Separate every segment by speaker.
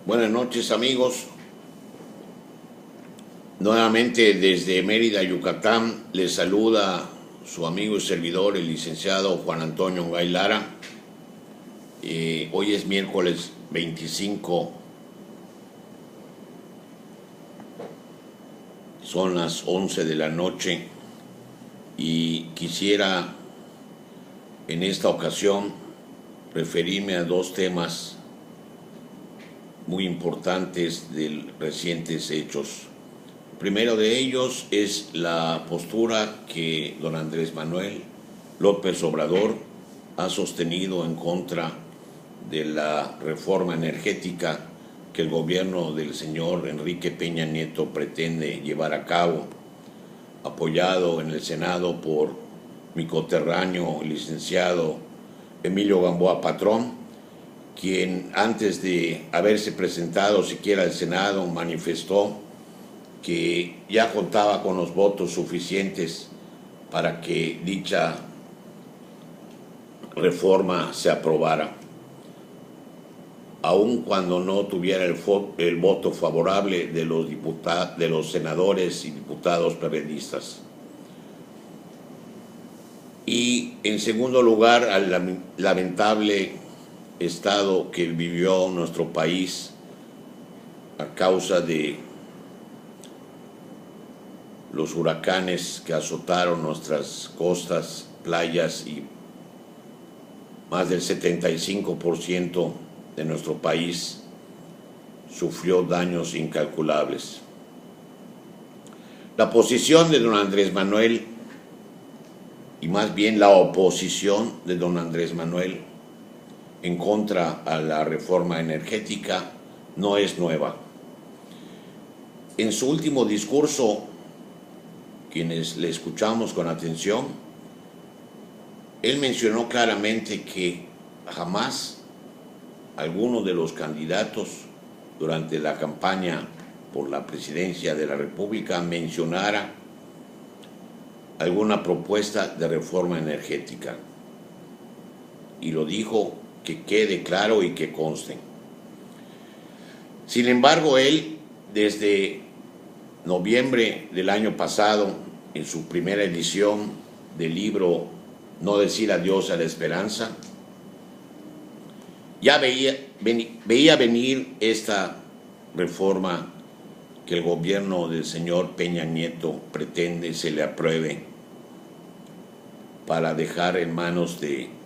Speaker 1: Buenas noches, amigos. Nuevamente desde Mérida, Yucatán, les saluda su amigo y servidor, el licenciado Juan Antonio Ongay Lara. Hoy es miércoles 25, son las 11 de la noche y quisiera en esta ocasión referirme a dos temas muy importantes de recientes hechos. El primero de ellos es la postura que don Andrés Manuel López Obrador ha sostenido en contra de la reforma energética que el gobierno del señor Enrique Peña Nieto pretende llevar a cabo, apoyado en el Senado por mi coterráneo, el licenciado Emilio Gamboa Patrón, quien antes de haberse presentado siquiera al Senado manifestó que ya contaba con los votos suficientes para que dicha reforma se aprobara, aun cuando no tuviera el voto favorable de los senadores y diputados perredistas. Y en segundo lugar, al lamentable estado que vivió nuestro país a causa de los huracanes que azotaron nuestras costas, playas, y más del 75% de nuestro país sufrió daños incalculables. La posición de don Andrés Manuel, y más bien la oposición de don Andrés Manuel en contra a la reforma energética, no es nueva. En su último discurso, quienes le escuchamos con atención, él mencionó claramente que jamás alguno de los candidatos durante la campaña por la presidencia de la República mencionara alguna propuesta de reforma energética. Y lo dijo, que quede claro y que conste. Sin embargo, él, desde noviembre del año pasado, en su primera edición del libro No decir adiós a la esperanza, ya veía venir esta reforma que el gobierno del señor Peña Nieto pretende se le apruebe para dejar en manos de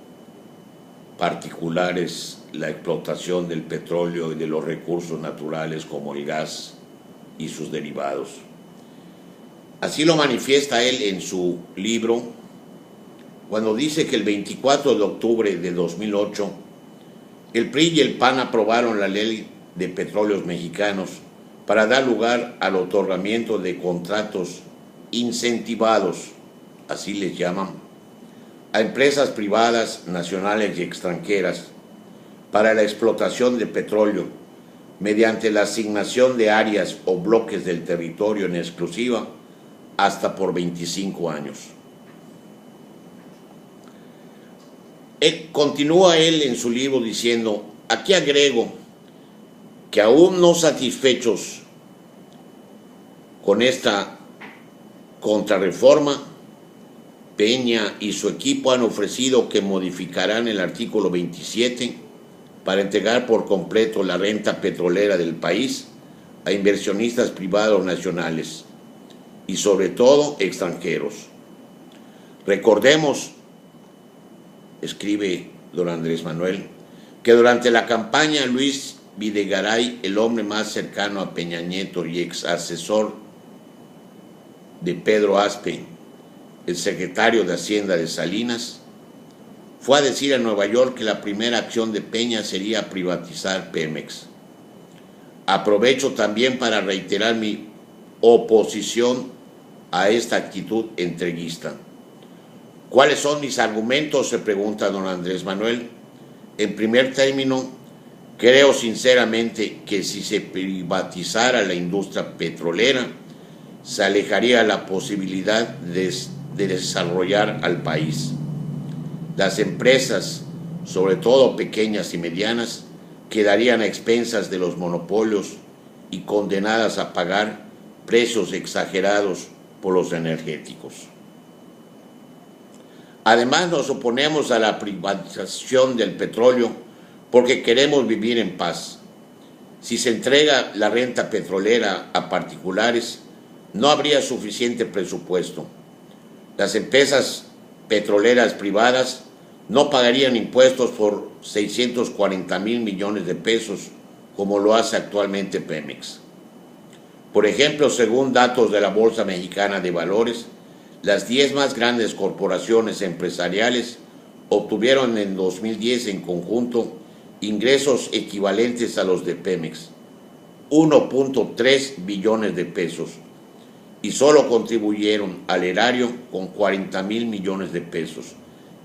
Speaker 1: particulares la explotación del petróleo y de los recursos naturales como el gas y sus derivados. Así lo manifiesta él en su libro cuando dice que el 24 de octubre de 2008 el PRI y el PAN aprobaron la ley de petróleos mexicanos para dar lugar al otorgamiento de contratos incentivados, así les llaman, a empresas privadas, nacionales y extranjeras para la explotación de petróleo mediante la asignación de áreas o bloques del territorio en exclusiva hasta por 25 años. Continúa él en su libro diciendo, aquí agrego que aún no satisfechos con esta contrarreforma, Peña y su equipo han ofrecido que modificarán el artículo 27 para entregar por completo la renta petrolera del país a inversionistas privados nacionales y sobre todo extranjeros. Recordemos, escribe don Andrés Manuel, que durante la campaña Luis Videgaray, el hombre más cercano a Peña Nieto y ex asesor de Pedro Aspe, el secretario de Hacienda de Salinas, fue a decir a Nueva York que la primera acción de Peña sería privatizar Pemex. Aprovecho también para reiterar mi oposición a esta actitud entreguista. ¿Cuáles son mis argumentos?, se pregunta don Andrés Manuel. En primer término, creo sinceramente que si se privatizara la industria petrolera, se alejaría la posibilidad de desarrollar al país. Las empresas, sobre todo pequeñas y medianas, quedarían a expensas de los monopolios y condenadas a pagar precios exagerados por los energéticos. Además, nos oponemos a la privatización del petróleo porque queremos vivir en paz. Si se entrega la renta petrolera a particulares, no habría suficiente presupuesto. Las empresas petroleras privadas no pagarían impuestos por 640,000 millones de pesos, como lo hace actualmente Pemex. Por ejemplo, según datos de la Bolsa Mexicana de Valores, las 10 más grandes corporaciones empresariales obtuvieron en 2010 en conjunto ingresos equivalentes a los de Pemex, 1.3 billones de pesos, y solo contribuyeron al erario con 40,000 millones de pesos,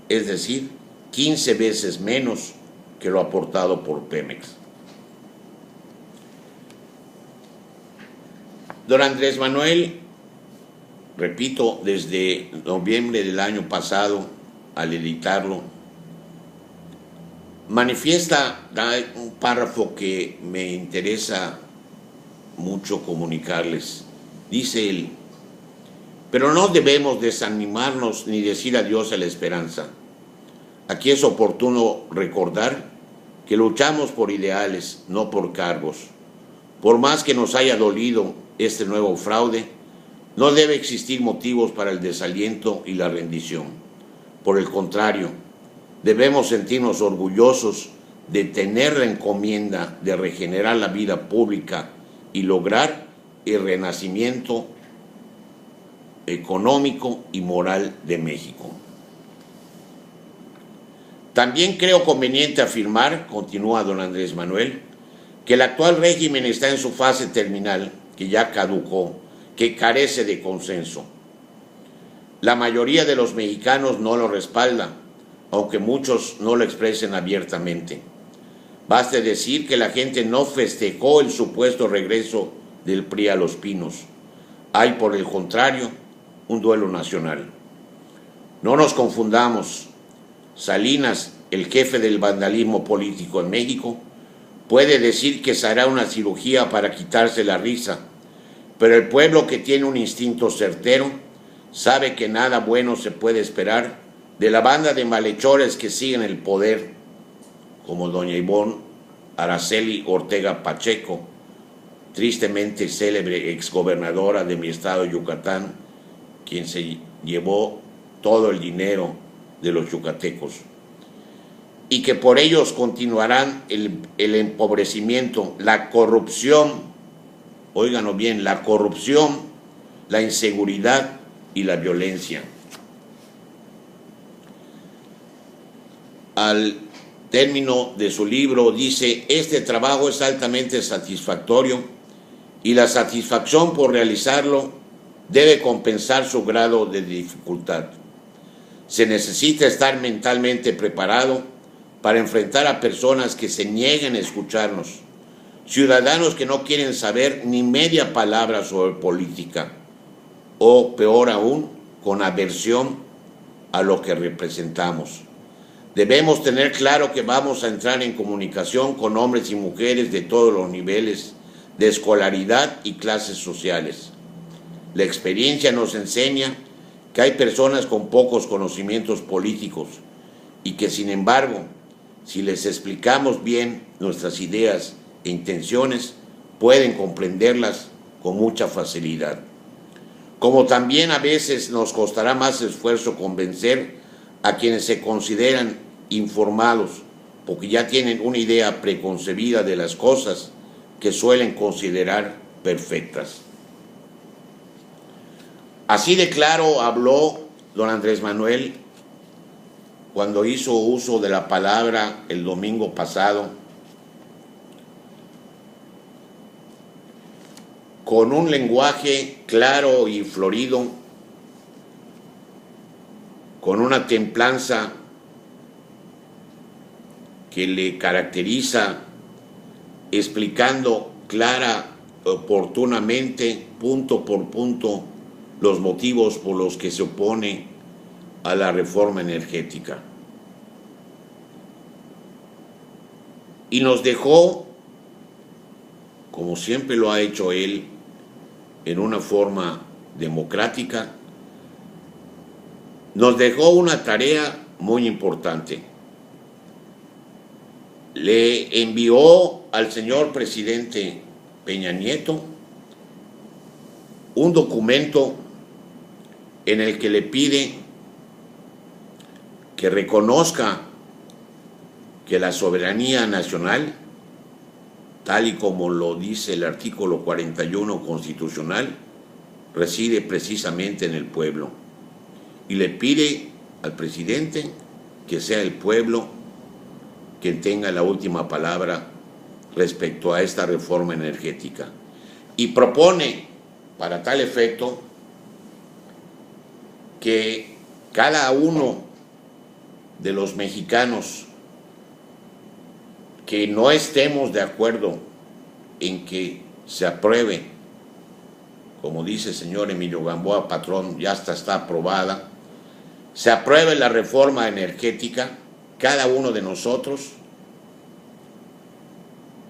Speaker 1: es decir, 15 veces menos que lo aportado por Pemex. Don Andrés Manuel, repito, desde noviembre del año pasado, al editarlo, manifiesta un párrafo que me interesa mucho comunicarles. Dice él: pero no debemos desanimarnos ni decir adiós a la esperanza. Aquí es oportuno recordar que luchamos por ideales, no por cargos. Por más que nos haya dolido este nuevo fraude, no debe existir motivos para el desaliento y la rendición. Por el contrario, debemos sentirnos orgullosos de tener la encomienda de regenerar la vida pública y lograr el renacimiento económico y moral de México. También creo conveniente afirmar, continúa don Andrés Manuel, que el actual régimen está en su fase terminal, que ya caducó, que carece de consenso. La mayoría de los mexicanos no lo respalda, aunque muchos no lo expresen abiertamente. Baste decir que la gente no festejó el supuesto regreso del PRI a Los Pinos. Hay, por el contrario, un duelo nacional. No nos confundamos. Salinas, el jefe del vandalismo político en México, puede decir que se hará una cirugía para quitarse la risa, pero el pueblo, que tiene un instinto certero, sabe que nada bueno se puede esperar de la banda de malhechores que siguen el poder, como doña Ivonne Araceli Ortega Pacheco, tristemente célebre exgobernadora de mi estado de Yucatán, quien se llevó todo el dinero de los yucatecos, y que por ellos continuarán el empobrecimiento, la corrupción, óiganlo bien, la corrupción, la inseguridad y la violencia. Al término de su libro dice: este trabajo es altamente satisfactorio y la satisfacción por realizarlo debe compensar su grado de dificultad. Se necesita estar mentalmente preparado para enfrentar a personas que se nieguen a escucharnos, ciudadanos que no quieren saber ni media palabra sobre política, o peor aún, con aversión a lo que representamos. Debemos tener claro que vamos a entrar en comunicación con hombres y mujeres de todos los niveles de escolaridad y clases sociales. La experiencia nos enseña que hay personas con pocos conocimientos políticos y que, sin embargo, si les explicamos bien nuestras ideas e intenciones, pueden comprenderlas con mucha facilidad. Como también a veces nos costará más esfuerzo convencer a quienes se consideran informados, porque ya tienen una idea preconcebida de las cosas que suelen considerar perfectas. Así de claro habló don Andrés Manuel cuando hizo uso de la palabra el domingo pasado, con un lenguaje claro y florido, con una templanza que le caracteriza, explicando clara, oportunamente, punto por punto, los motivos por los que se opone a la reforma energética. y nos dejó, como siempre lo ha hecho él, en una forma democrática, nos dejó una tarea muy importante. Le envió al señor presidente Peña Nieto un documento en el que le pide que reconozca que la soberanía nacional, tal y como lo dice el artículo 41 constitucional, reside precisamente en el pueblo. Y le pide al presidente que sea el pueblo quien tenga la última palabra respecto a esta reforma energética. Y propone, para tal efecto, que cada uno de los mexicanos que no estemos de acuerdo en que se apruebe, como dice el señor Emilio Gamboa, patrón, ya está aprobada, se apruebe la reforma energética, cada uno de nosotros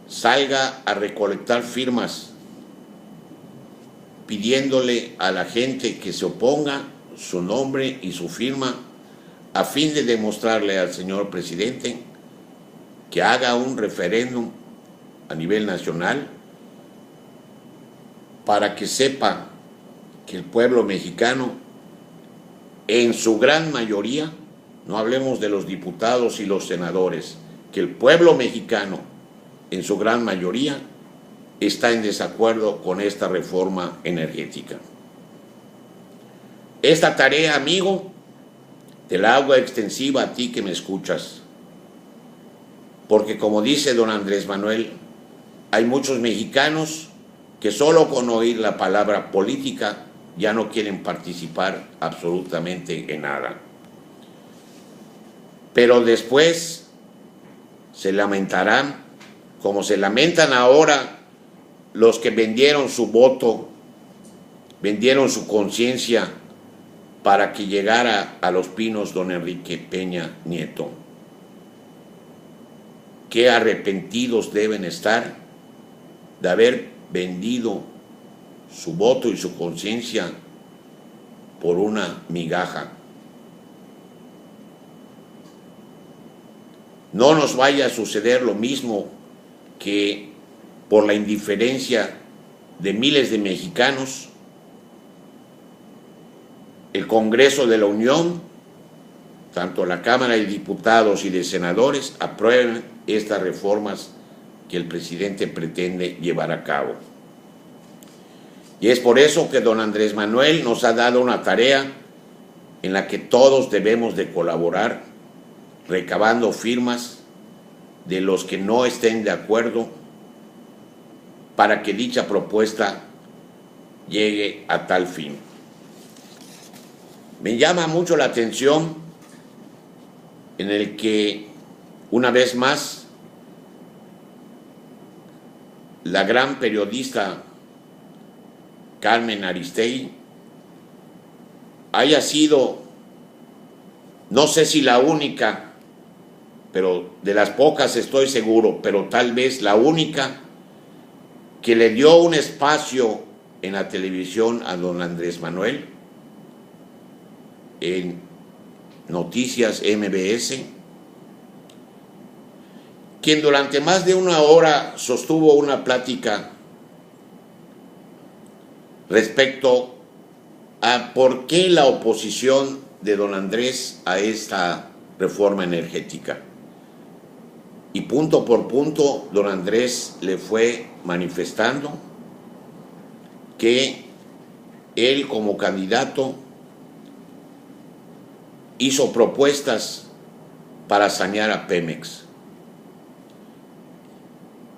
Speaker 1: salga a recolectar firmas pidiéndole a la gente que se oponga su nombre y su firma a fin de demostrarle al señor presidente que haga un referéndum a nivel nacional para que sepa que el pueblo mexicano, en su gran mayoría, no hablemos de los diputados y los senadores, que el pueblo mexicano, en su gran mayoría, está en desacuerdo con esta reforma energética. Esta tarea, amigo, te la hago extensiva a ti que me escuchas, porque como dice don Andrés Manuel, hay muchos mexicanos que solo con oír la palabra política ya no quieren participar absolutamente en nada. Pero después se lamentarán, como se lamentan ahora los que vendieron su voto, vendieron su conciencia para que llegara a Los Pinos don Enrique Peña Nieto. Qué arrepentidos deben estar de haber vendido su voto y su conciencia por una migaja. No nos vaya a suceder lo mismo que por la indiferencia de miles de mexicanos, el Congreso de la Unión, tanto la Cámara de Diputados y de Senadores, aprueben estas reformas que el presidente pretende llevar a cabo. Y es por eso que don Andrés Manuel nos ha dado una tarea en la que todos debemos de colaborar, recabando firmas de los que no estén de acuerdo para que dicha propuesta llegue a tal fin. Me llama mucho la atención en el que, una vez más, la gran periodista Carmen Aristegui haya sido, no sé si la única, pero de las pocas estoy seguro, pero tal vez la única que le dio un espacio en la televisión a don Andrés Manuel, en Noticias MBS, quien durante más de una hora sostuvo una plática respecto a por qué la oposición de don Andrés a esta reforma energética. Y punto por punto, don Andrés le fue manifestando que él como candidato hizo propuestas para sanear a Pemex.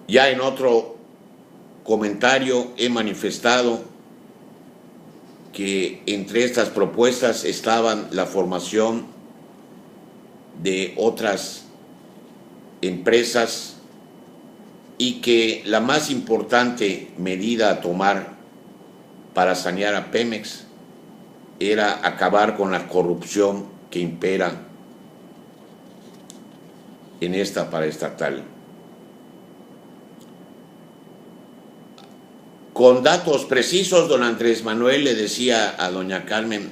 Speaker 1: Ya en otro comentario he manifestado que entre estas propuestas estaban la formación de otras empresas y que la más importante medida a tomar para sanear a Pemex era acabar con la corrupción que impera en esta paraestatal. Con datos precisos, don Andrés Manuel le decía a doña Carmen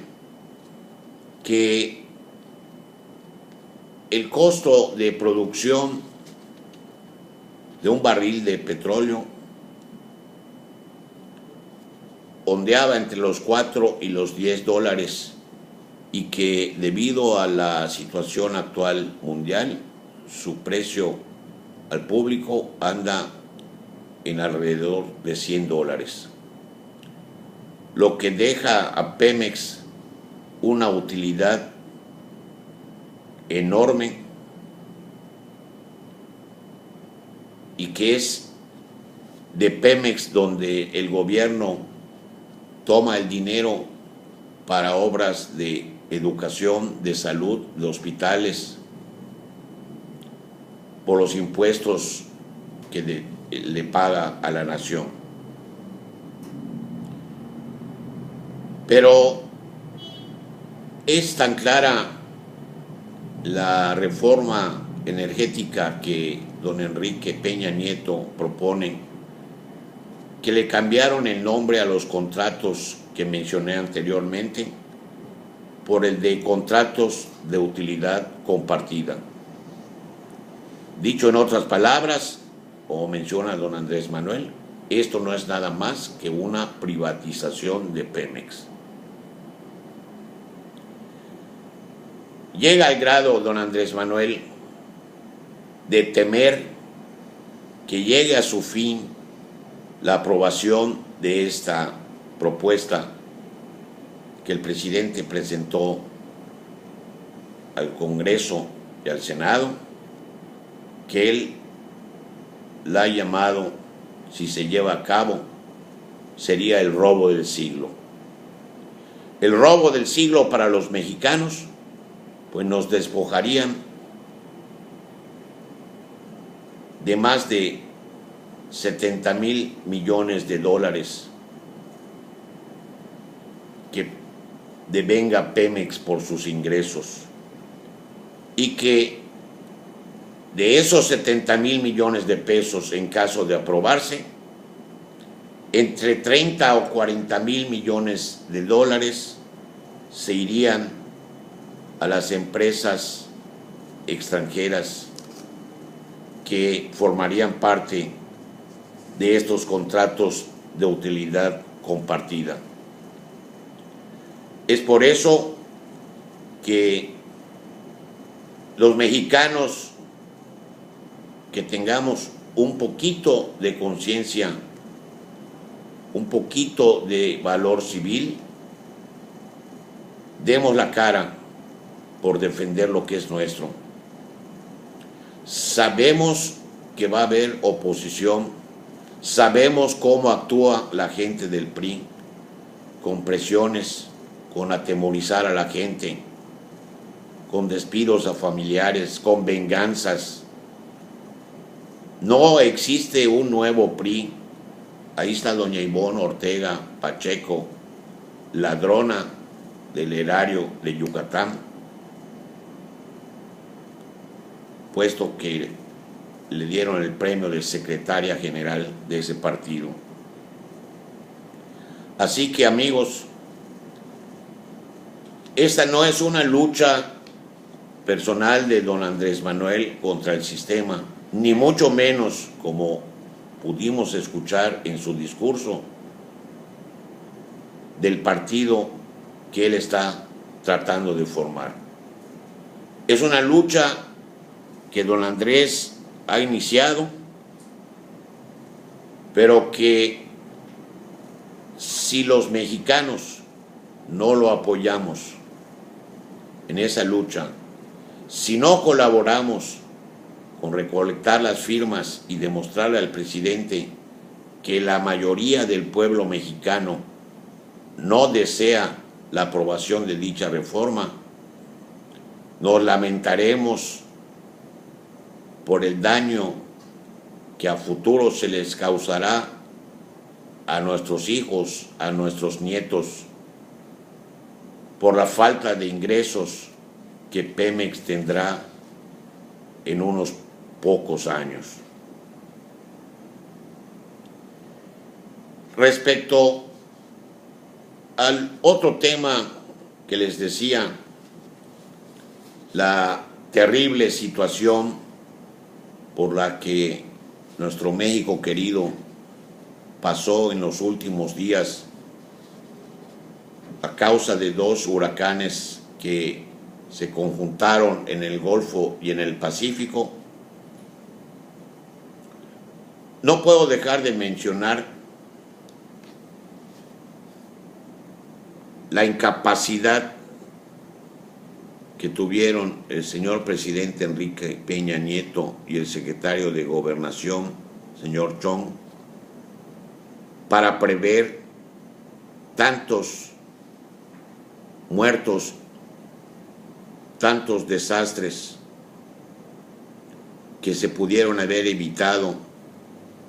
Speaker 1: que el costo de producción de un barril de petróleo ondeaba entre los 4 y los 10 dólares y que debido a la situación actual mundial, su precio al público anda en alrededor de 100 dólares, lo que deja a Pemex una utilidad enorme y que es de Pemex donde el gobierno toma el dinero para obras de educación, de salud, de hospitales, por los impuestos que le paga a la nación. Pero es tan clara la reforma energética que don Enrique Peña Nieto propone, que le cambiaron el nombre a los contratos que mencioné anteriormente por el de contratos de utilidad compartida. Dicho en otras palabras, como menciona don Andrés Manuel, esto no es nada más que una privatización de Pemex. Llega al grado, don Andrés Manuel, de temer que llegue a su fin la aprobación de esta propuesta que el presidente presentó al Congreso y al Senado, que él la ha llamado, si se lleva a cabo, sería el robo del siglo. El robo del siglo para los mexicanos, pues nos despojarían de más de 70,000 millones de dólares que devenga Pemex por sus ingresos, y que de esos 70,000 millones de pesos, en caso de aprobarse, entre 30 o 40,000 millones de dólares se irían a las empresas extranjeras que formarían parte de estos contratos de utilidad compartida. Es por eso que los mexicanos que tengamos un poquito de conciencia, un poquito de valor civil, demos la cara por defender lo que es nuestro. Sabemos que va a haber oposición, sabemos cómo actúa la gente del PRI, con presiones, con atemorizar a la gente, con despidos a familiares, con venganzas. No existe un nuevo PRI. Ahí está doña Ivonne Ortega Pacheco, ladrona del erario de Yucatán, puesto que le dieron el premio de secretaria general de ese partido. Así que, amigos, esta no es una lucha personal de don Andrés Manuel contra el sistema, ni mucho menos, como pudimos escuchar en su discurso, del partido que él está tratando de formar. Es una lucha que don Andrés ha iniciado, pero que si los mexicanos no lo apoyamos en esa lucha, si no colaboramos con recolectar las firmas y demostrarle al presidente que la mayoría del pueblo mexicano no desea la aprobación de dicha reforma, nos lamentaremos por el daño que a futuro se les causará a nuestros hijos, a nuestros nietos, por la falta de ingresos que Pemex tendrá en unos pocos años. Respecto al otro tema que les decía, la terrible situación por la que nuestro México querido pasó en los últimos días a causa de dos huracanes que se conjuntaron en el Golfo y en el Pacífico, no puedo dejar de mencionar la incapacidad que tuvieron el señor presidente Enrique Peña Nieto y el secretario de Gobernación, señor Chong, para prever tantos muertos, tantos desastres que se pudieron haber evitado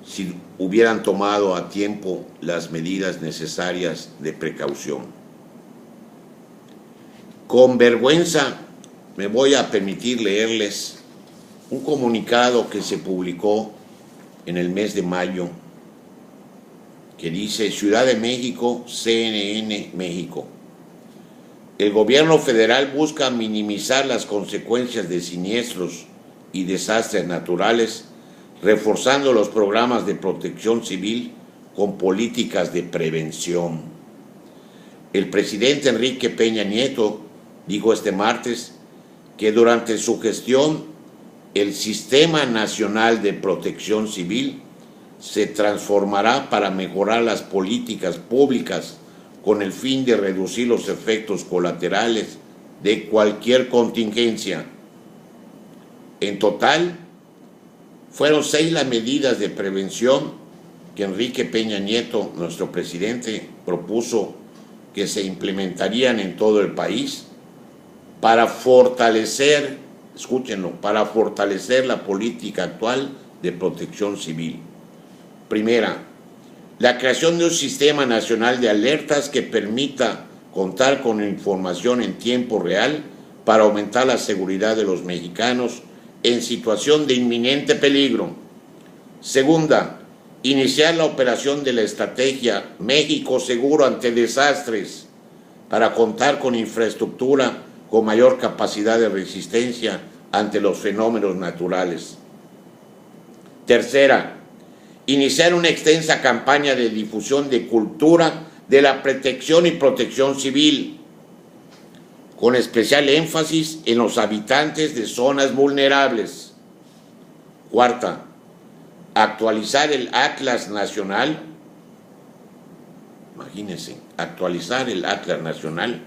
Speaker 1: si hubieran tomado a tiempo las medidas necesarias de precaución. Con vergüenza me voy a permitir leerles un comunicado que se publicó en el mes de mayo que dice: Ciudad de México, CNN México. El gobierno federal busca minimizar las consecuencias de siniestros y desastres naturales, reforzando los programas de protección civil con políticas de prevención. El presidente Enrique Peña Nieto dijo este martes que durante su gestión el Sistema Nacional de Protección Civil se transformará para mejorar las políticas públicas con el fin de reducir los efectos colaterales de cualquier contingencia. En total, fueron 6 las medidas de prevención que Enrique Peña Nieto, nuestro presidente, propuso que se implementarían en todo el país para fortalecer, escúchenlo, para fortalecer la política actual de protección civil. Primera, la creación de un sistema nacional de alertas que permita contar con información en tiempo real para aumentar la seguridad de los mexicanos en situación de inminente peligro. Segunda, iniciar la operación de la estrategia México Seguro ante Desastres para contar con infraestructura con mayor capacidad de resistencia ante los fenómenos naturales. Tercera, iniciar una extensa campaña de difusión de cultura de la protección y protección civil, con especial énfasis en los habitantes de zonas vulnerables. Cuarta, actualizar el Atlas Nacional. Imagínense, actualizar el Atlas Nacional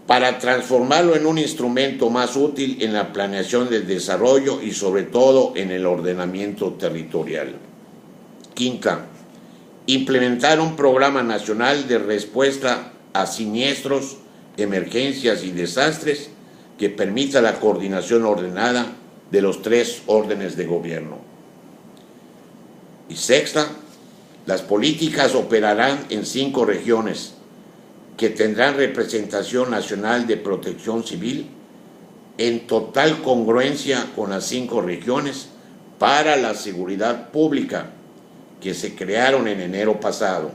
Speaker 1: para transformarlo en un instrumento más útil en la planeación del desarrollo y sobre todo en el ordenamiento territorial. Quinta, implementar un programa nacional de respuesta a siniestros, emergencias y desastres que permita la coordinación ordenada de los 3 órdenes de gobierno. Y sexta, las políticas operarán en 5 regiones que tendrán representación nacional de protección civil en total congruencia con las 5 regiones para la seguridad pública que se crearon en enero pasado.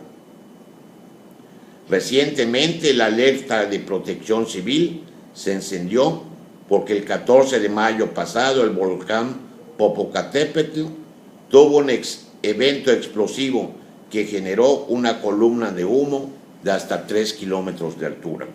Speaker 1: Recientemente la alerta de protección civil se encendió porque el 14 de mayo pasado el volcán Popocatépetl tuvo un evento explosivo que generó una columna de humo de hasta 3 kilómetros de altura.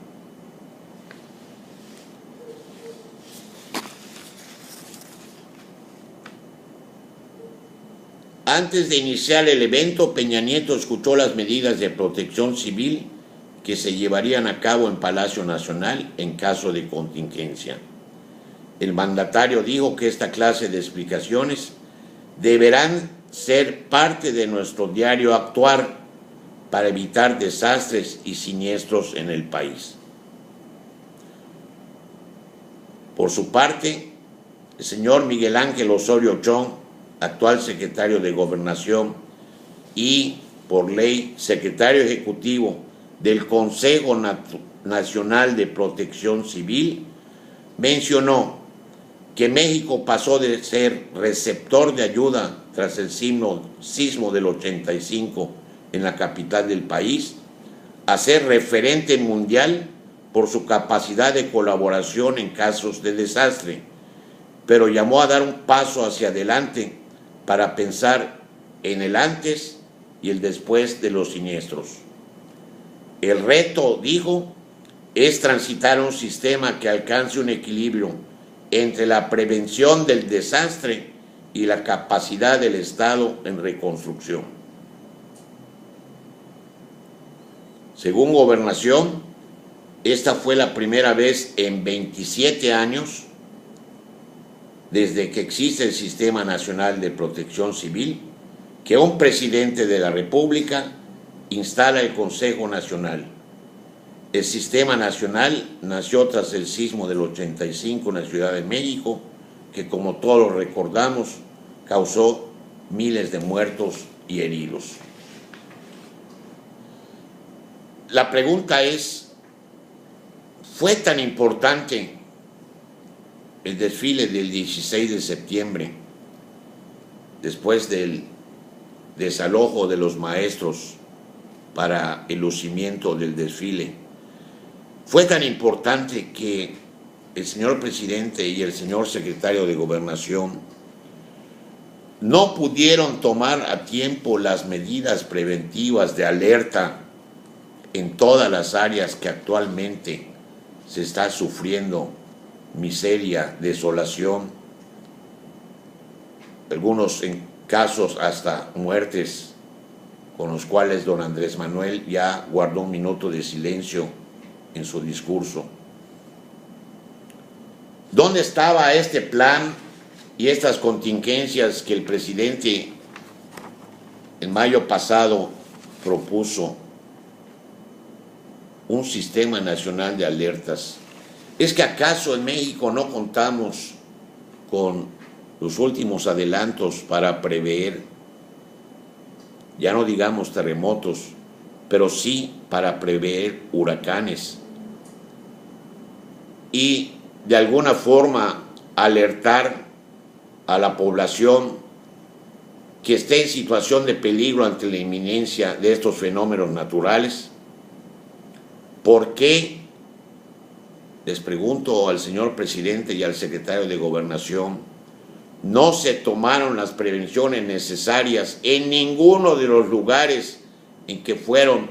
Speaker 1: Antes de iniciar el evento, Peña Nieto escuchó las medidas de protección civil que se llevarían a cabo en Palacio Nacional en caso de contingencia. El mandatario dijo que esta clase de explicaciones deberán ser parte de nuestro diario actuar para evitar desastres y siniestros en el país. Por su parte, el señor Miguel Ángel Osorio Chong, actual secretario de Gobernación y, por ley, secretario ejecutivo del Consejo Nacional de Protección Civil, mencionó que México pasó de ser receptor de ayuda tras el sismo del 85 en la capital del país, a ser referente mundial por su capacidad de colaboración en casos de desastre, pero llamó a dar un paso hacia adelante para pensar en el antes y el después de los siniestros. El reto, dijo, es transitar un sistema que alcance un equilibrio entre la prevención del desastre y la capacidad del Estado en reconstrucción. Según Gobernación, esta fue la primera vez en 27 años desde que existe el Sistema Nacional de Protección Civil que un presidente de la República instala el Consejo Nacional. El Sistema Nacional nació tras el sismo del 85 en la Ciudad de México, que como todos recordamos, causó miles de muertos y heridos. La pregunta es, ¿fue tan importante el desfile del 16 de septiembre, después del desalojo de los maestros para el lucimiento del desfile? Fue tan importante que el señor presidente y el señor secretario de Gobernación no pudieron tomar a tiempo las medidas preventivas de alerta en todas las áreas que actualmente se está sufriendo miseria, desolación, algunos en casos hasta muertes, con los cuales don Andrés Manuel ya guardó un minuto de silencio en su discurso. ¿Dónde estaba este plan y estas contingencias que el presidente en mayo pasado propuso? Un sistema nacional de alertas. ¿Es que acaso en México no contamos con los últimos adelantos para prever, ya no digamos terremotos, pero sí para prever huracanes y de alguna forma alertar a la población que esté en situación de peligro ante la inminencia de estos fenómenos naturales? ¿Por qué, les pregunto al señor presidente y al secretario de Gobernación, no se tomaron las prevenciones necesarias en ninguno de los lugares en que fueron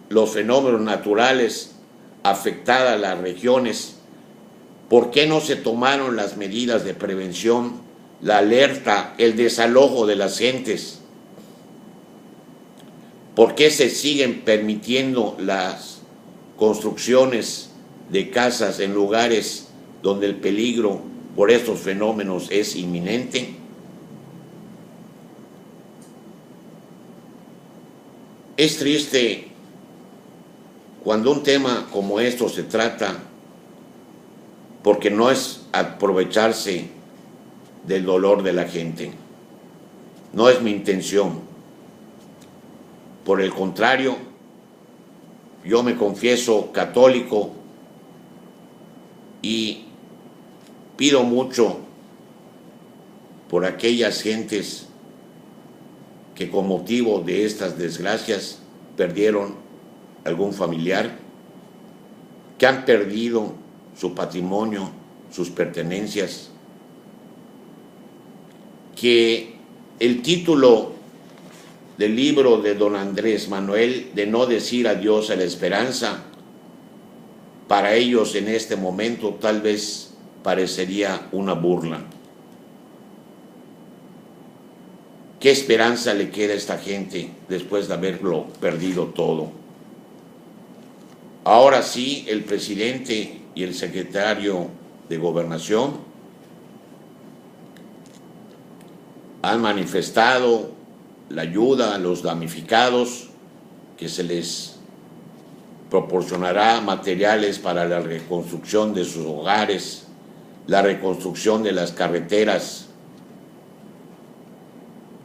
Speaker 1: los fenómenos naturales afectadas las regiones? ¿Por qué no se tomaron las medidas de prevención, la alerta, el desalojo de las gentes? ¿Por qué se siguen permitiendo las construcciones de casas en lugares donde el peligro por estos fenómenos es inminente? Es triste cuando un tema como esto se trata, porque no es aprovecharse del dolor de la gente. No es mi intención. Por el contrario, yo me confieso católico y pido mucho por aquellas gentes que con motivo de estas desgracias perdieron algún familiar, que han perdido su patrimonio, sus pertenencias, que el título del libro de don Andrés Manuel, de no decir adiós a la esperanza, para ellos en este momento tal vez parecería una burla. ¿Qué esperanza le queda a esta gente después de haberlo perdido todo? Ahora sí, el presidente y el secretario de Gobernación han manifestado la ayuda a los damnificados, que se les proporcionará materiales para la reconstrucción de sus hogares, la reconstrucción de las carreteras,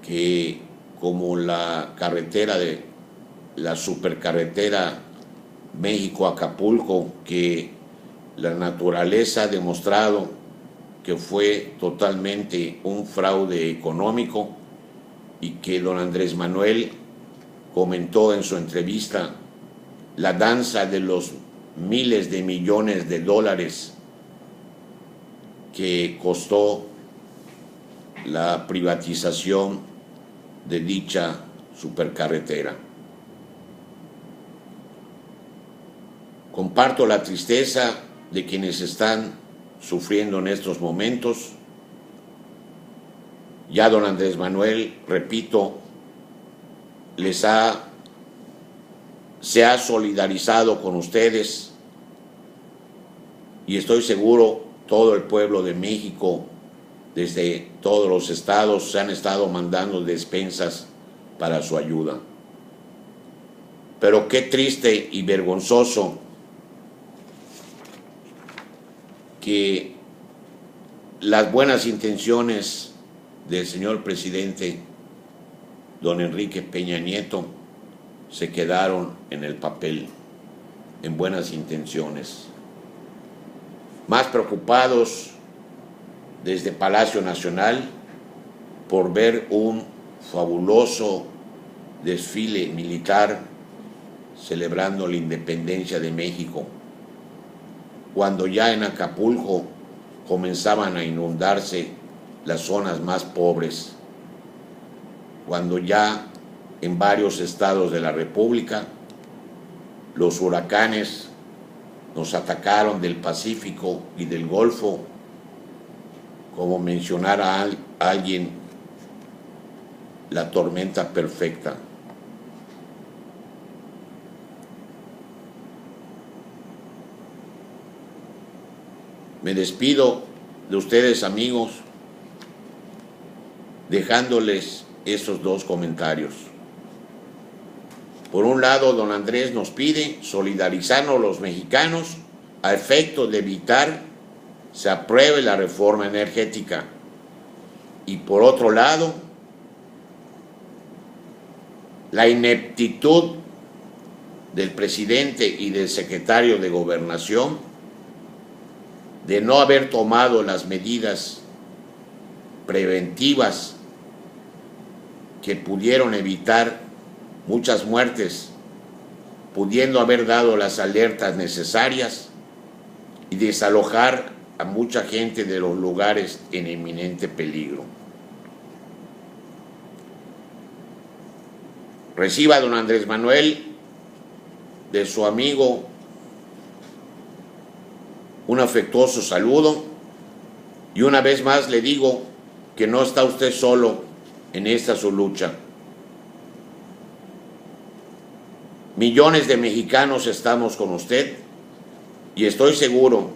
Speaker 1: que como la carretera de la supercarretera México-Acapulco, que la naturaleza ha demostrado que fue totalmente un fraude económico y que don Andrés Manuel comentó en su entrevista la danza de los miles de millones de dólares que costó la privatización de dicha supercarretera. Comparto la tristeza de quienes están sufriendo en estos momentos. Ya don Andrés Manuel, repito, se ha solidarizado con ustedes y estoy seguro todo el pueblo de México, desde todos los estados, se han estado mandando despensas para su ayuda. Pero qué triste y vergonzoso que las buenas intenciones del señor presidente don Enrique Peña Nieto se quedaron en el papel, en buenas intenciones. Más preocupados desde Palacio Nacional por ver un fabuloso desfile militar celebrando la independencia de México, cuando ya en Acapulco comenzaban a inundarse las zonas más pobres, cuando ya en varios estados de la República los huracanes nos atacaron del Pacífico y del Golfo, como mencionara alguien, la tormenta perfecta. Me despido de ustedes, amigos, dejándoles esos dos comentarios. Por un lado, don Andrés nos pide solidarizarnos los mexicanos a efecto de evitar se apruebe la reforma energética. Y por otro lado, la ineptitud del presidente y del secretario de Gobernación de no haber tomado las medidas preventivas que pudieron evitar muchas muertes, pudiendo haber dado las alertas necesarias y desalojar a mucha gente de los lugares en inminente peligro. Reciba, don Andrés Manuel, de su amigo un afectuoso saludo y una vez más le digo que no está usted solo en esta su lucha. Millones de mexicanos estamos con usted y estoy seguro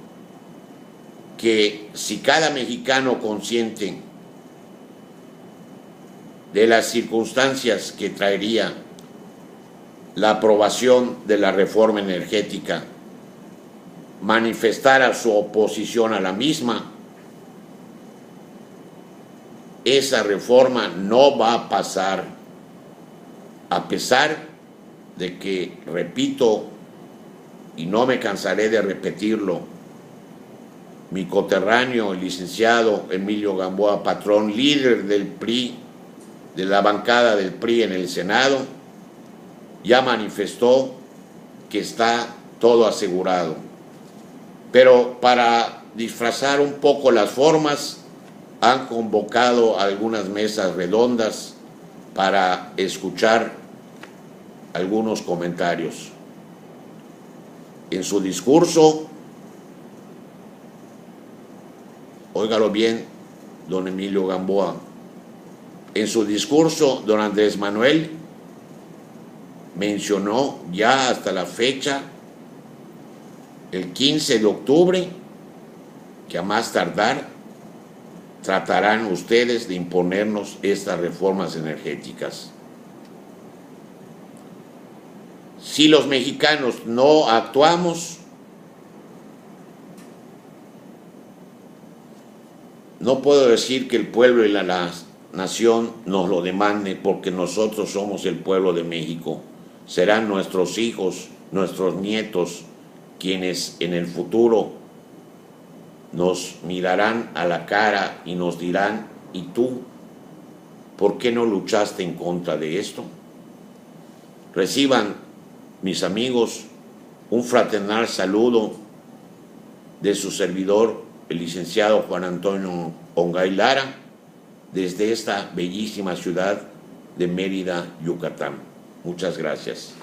Speaker 1: que si cada mexicano consciente de las circunstancias que traería la aprobación de la reforma energética manifestara su oposición a la misma, esa reforma no va a pasar, a pesar de que, repito, y no me cansaré de repetirlo, mi coterráneo, el licenciado Emilio Gamboa Patrón, líder del PRI, de la bancada del PRI en el Senado, ya manifestó que está todo asegurado. Pero para disfrazar un poco las formas, han convocado algunas mesas redondas para escuchar algunos comentarios. En su discurso, óigalo bien, don Emilio Gamboa, en su discurso, don Andrés Manuel mencionó ya hasta la fecha, el 15 de octubre, que a más tardar tratarán ustedes de imponernos estas reformas energéticas. Si los mexicanos no actuamos, no puedo decir que el pueblo y la nación nos lo demande, porque nosotros somos el pueblo de México. Serán nuestros hijos, nuestros nietos, quienes en el futuro nos mirarán a la cara y nos dirán: ¿y tú por qué no luchaste en contra de esto? Reciban, mis amigos, un fraternal saludo de su servidor, el licenciado Juan Antonio Ongay Lara, desde esta bellísima ciudad de Mérida, Yucatán. Muchas gracias.